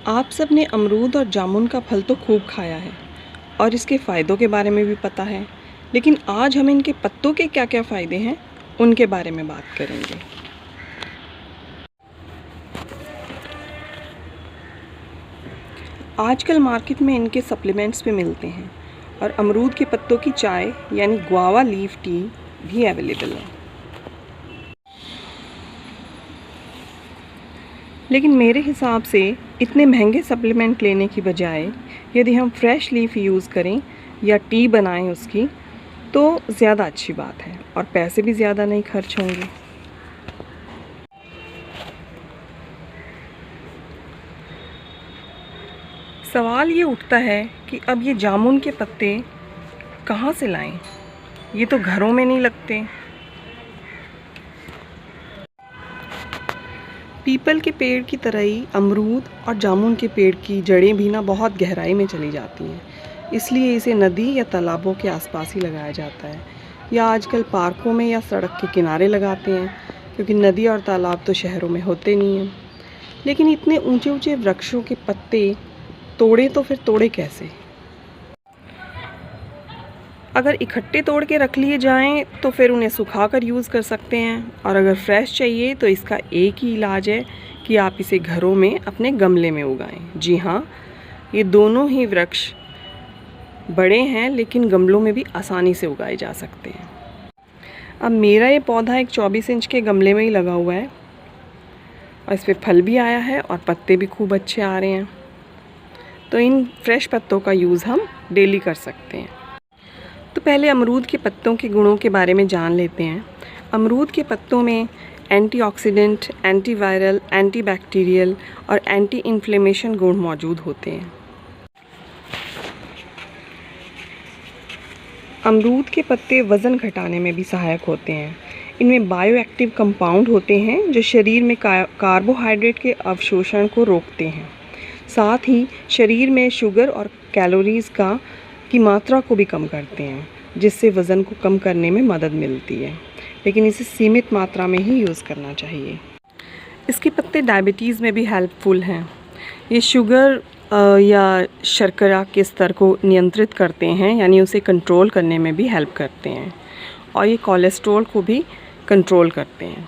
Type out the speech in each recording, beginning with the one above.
आप सब ने अमरूद और जामुन का फल तो खूब खाया है और इसके फ़ायदों के बारे में भी पता है, लेकिन आज हम इनके पत्तों के क्या-क्या फ़ायदे हैं, उनके बारे में बात करेंगे। आजकल मार्केट में इनके सप्लीमेंट्स भी मिलते हैं और अमरूद के पत्तों की चाय यानी गुआवा लीफ टी भी अवेलेबल है। लेकिन मेरे हिसाब से इतने महंगे सप्लीमेंट लेने की बजाय यदि हम फ्रेश लीफ यूज़ करें या टी बनाएं उसकी, तो ज़्यादा अच्छी बात है और पैसे भी ज़्यादा नहीं खर्च होंगे। सवाल ये उठता है कि अब ये जामुन के पत्ते कहाँ से लाएं? ये तो घरों में नहीं लगते। पीपल के पेड़ की तरह ही अमरूद और जामुन के पेड़ की जड़ें भी ना बहुत गहराई में चली जाती हैं, इसलिए इसे नदी या तालाबों के आसपास ही लगाया जाता है या आजकल पार्कों में या सड़क के किनारे लगाते हैं, क्योंकि नदी और तालाब तो शहरों में होते नहीं हैं। लेकिन इतने ऊंचे ऊंचे वृक्षों के पत्ते तोड़े तो फिर तोड़े कैसे? अगर इकट्ठे तोड़ के रख लिए जाएं तो फिर उन्हें सुखाकर यूज़ कर सकते हैं, और अगर फ्रेश चाहिए तो इसका एक ही इलाज है कि आप इसे घरों में अपने गमले में उगाएं। जी हाँ, ये दोनों ही वृक्ष बड़े हैं लेकिन गमलों में भी आसानी से उगाए जा सकते हैं। अब मेरा ये पौधा एक 24 इंच के गमले में ही लगा हुआ है और इस पर फल भी आया है और पत्ते भी खूब अच्छे आ रहे हैं। तो इन फ्रेश पत्तों का यूज़ हम डेली कर सकते हैं। तो पहले अमरूद के पत्तों के गुणों के बारे में जान लेते हैं। अमरूद के पत्तों में एंटीऑक्सीडेंट, एंटीवायरल, एंटीबैक्टीरियल और एंटी इन्फ्लेमेशन गुण मौजूद होते हैं। अमरूद के पत्ते वज़न घटाने में भी सहायक होते हैं। इनमें बायोएक्टिव कंपाउंड होते हैं जो शरीर में कार्बोहाइड्रेट के अवशोषण को रोकते हैं। साथ ही शरीर में शुगर और कैलोरीज़ की मात्रा को भी कम करते हैं, जिससे वज़न को कम करने में मदद मिलती है, लेकिन इसे सीमित मात्रा में ही यूज़ करना चाहिए। इसके पत्ते डायबिटीज़ में भी हेल्पफुल हैं। ये शुगर या शर्करा के स्तर को नियंत्रित करते हैं, यानी उसे कंट्रोल करने में भी हेल्प करते हैं, और ये कोलेस्ट्रॉल को भी कंट्रोल करते हैं।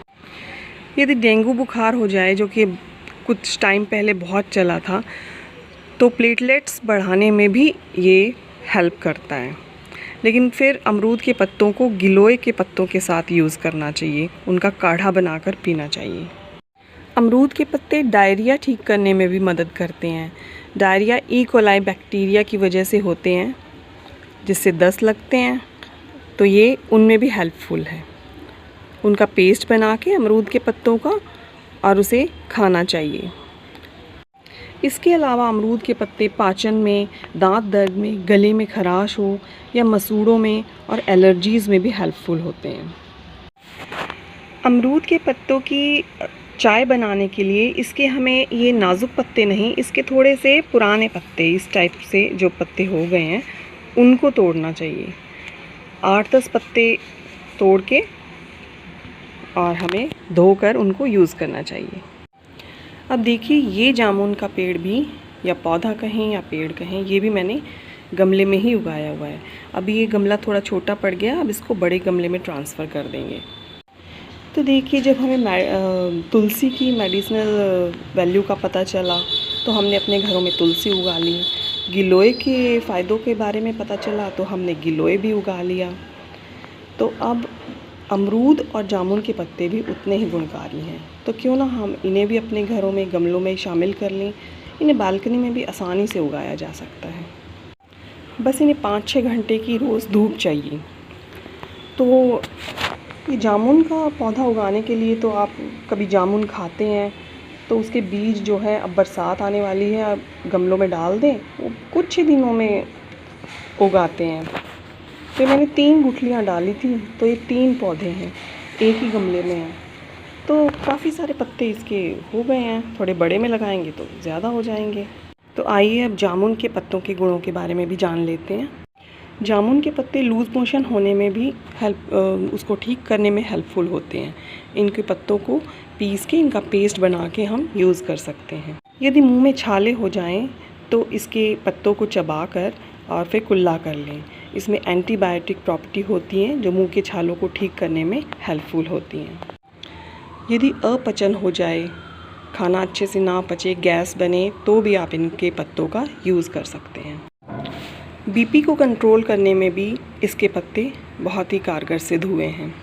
यदि डेंगू बुखार हो जाए, जो कि कुछ टाइम पहले बहुत चला था, तो प्लेटलेट्स बढ़ाने में भी ये हेल्प करता है। लेकिन फिर अमरूद के पत्तों को गिलोय के पत्तों के साथ यूज़ करना चाहिए, उनका काढ़ा बनाकर पीना चाहिए। अमरूद के पत्ते डायरिया ठीक करने में भी मदद करते हैं। डायरिया ई कोलाई बैक्टीरिया की वजह से होते हैं, जिससे दस्त लगते हैं, तो ये उनमें भी हेल्पफुल है। उनका पेस्ट बना के अमरूद के पत्तों का और उसे खाना चाहिए। इसके अलावा अमरूद के पत्ते पाचन में, दांत दर्द में, गले में खराश हो या मसूड़ों में और एलर्जीज़ में भी हेल्पफुल होते हैं। अमरूद के पत्तों की चाय बनाने के लिए इसके हमें ये नाजुक पत्ते नहीं, इसके थोड़े से पुराने पत्ते, इस टाइप से जो पत्ते हो गए हैं, उनको तोड़ना चाहिए। 8-10 पत्ते तोड़ के और हमें धोकर उनको यूज़ करना चाहिए। अब देखिए, ये जामुन का पेड़ भी, या पौधा कहें या पेड़ कहें, ये भी मैंने गमले में ही उगाया हुआ है। अभी ये गमला थोड़ा छोटा पड़ गया, अब इसको बड़े गमले में ट्रांसफ़र कर देंगे। तो देखिए, जब हमें तुलसी की मेडिसिनल वैल्यू का पता चला तो हमने अपने घरों में तुलसी उगा ली। गिलोय के फ़ायदों के बारे में पता चला तो हमने गिलोय भी उगा लिया। तो अब अमरूद और जामुन के पत्ते भी उतने ही गुणकारी हैं, तो क्यों ना हम इन्हें भी अपने घरों में गमलों में शामिल कर लें। इन्हें बालकनी में भी आसानी से उगाया जा सकता है। बस इन्हें 5-6 घंटे की रोज़ धूप चाहिए। तो ये जामुन का पौधा उगाने के लिए, तो आप कभी जामुन खाते हैं तो उसके बीज जो है, अब बरसात आने वाली है, अब गमलों में डाल दें, वो कुछ ही दिनों में उगाते हैं। तो मैंने 3 गुठलियाँ डाली थी, तो ये 3 पौधे हैं, एक ही गमले में हैं। तो काफ़ी सारे पत्ते इसके हो गए हैं। थोड़े बड़े में लगाएंगे तो ज़्यादा हो जाएंगे। तो आइए अब जामुन के पत्तों के गुणों के बारे में भी जान लेते हैं। जामुन के पत्ते लूज़ मोशन होने में भी उसको ठीक करने में हेल्पफुल होते हैं। इनके पत्तों को पीस के इनका पेस्ट बना के हम यूज़ कर सकते हैं। यदि मुंह में छाले हो जाएं तो इसके पत्तों को चबाकर और फिर कुल्ला कर लें। इसमें एंटीबायोटिक प्रॉपर्टी होती हैं जो मुंह के छालों को ठीक करने में हेल्पफुल होती हैं। यदि अपचन हो जाए, खाना अच्छे से ना पचे, गैस बने, तो भी आप इनके पत्तों का यूज़ कर सकते हैं। बीपी को कंट्रोल करने में भी इसके पत्ते बहुत ही कारगर सिद्ध हुए हैं।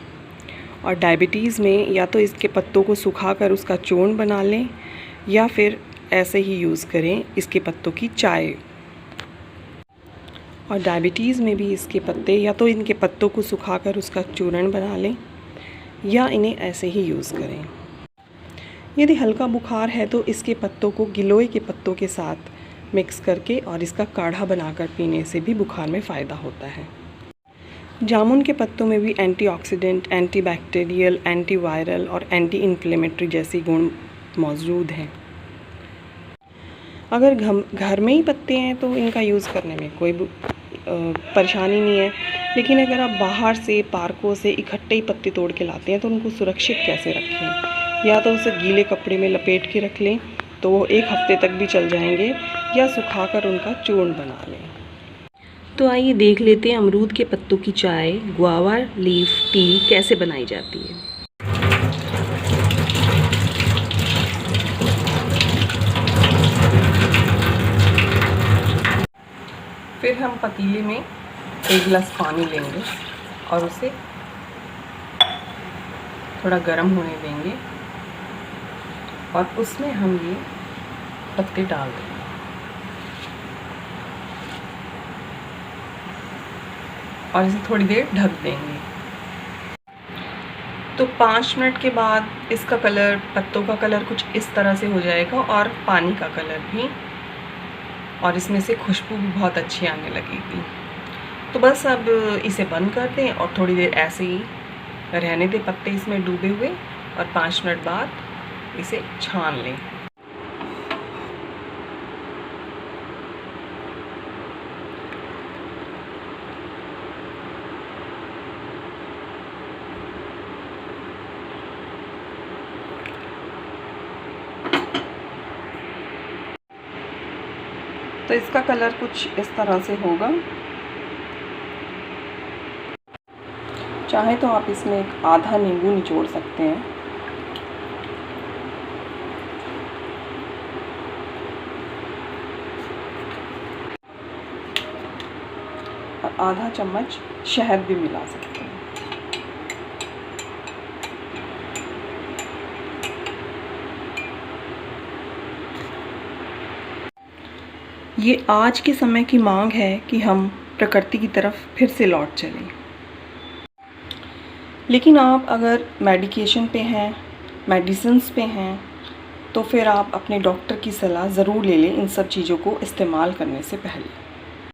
और डायबिटीज़ में या तो इसके पत्तों को सुखाकर उसका चूर्ण बना लें या फिर ऐसे ही यूज़ करें इसके पत्तों की चाय। और डायबिटीज़ में भी इसके पत्ते या तो इनके पत्तों को सुखाकर उसका चूर्ण बना लें या इन्हें ऐसे ही यूज़ करें। यदि हल्का बुखार है तो इसके पत्तों को गिलोय के पत्तों के साथ मिक्स करके और इसका काढ़ा बनाकर पीने से भी बुखार में फ़ायदा होता है। जामुन के पत्तों में भी एंटीऑक्सीडेंट, एंटीबैक्टीरियल, एंटीवायरल और एंटी इन्फ्लेमेटरी जैसी गुण मौजूद हैं। अगर घर में ही पत्ते हैं तो इनका यूज़ करने में कोई परेशानी नहीं है, लेकिन अगर आप बाहर से, पार्कों से इकट्ठे ही पत्ते तोड़ के लाते हैं तो उनको सुरक्षित कैसे रखें? या तो उसे गीले कपड़े में लपेट के रख लें तो वो 1 हफ्ते तक भी चल जाएंगे, या सुखाकर उनका चूर्ण बना लें। तो आइए देख लेते हैं अमरूद के पत्तों की चाय, गुआवा लीफ टी कैसे बनाई जाती है। फिर हम पतीले में 1 गिलास पानी लेंगे और उसे थोड़ा गर्म होने देंगे और उसमें हम ये पत्ते डाल देंगे। और इसे थोड़ी देर ढक देंगे। तो 5 मिनट के बाद इसका कलर, पत्तों का कलर कुछ इस तरह से हो जाएगा और पानी का कलर भी, और इसमें से खुशबू भी बहुत अच्छी आने लगेगी। तो बस अब इसे बंद कर दें और थोड़ी देर ऐसे ही रहने दें पत्ते इसमें डूबे हुए, और 5 मिनट बाद इसे छान लें। तो इसका कलर कुछ इस तरह से होगा। चाहे तो आप इसमें एक आधा नींबू निचोड़ सकते हैं। और आधा चम्मच शहद भी मिला सकते हैं। ये आज के समय की मांग है कि हम प्रकृति की तरफ फिर से लौट चलें। लेकिन आप अगर मेडिकेशन पे हैं, मेडिसिन्स पे हैं, तो फिर आप अपने डॉक्टर की सलाह ज़रूर ले लें इन सब चीज़ों को इस्तेमाल करने से पहले।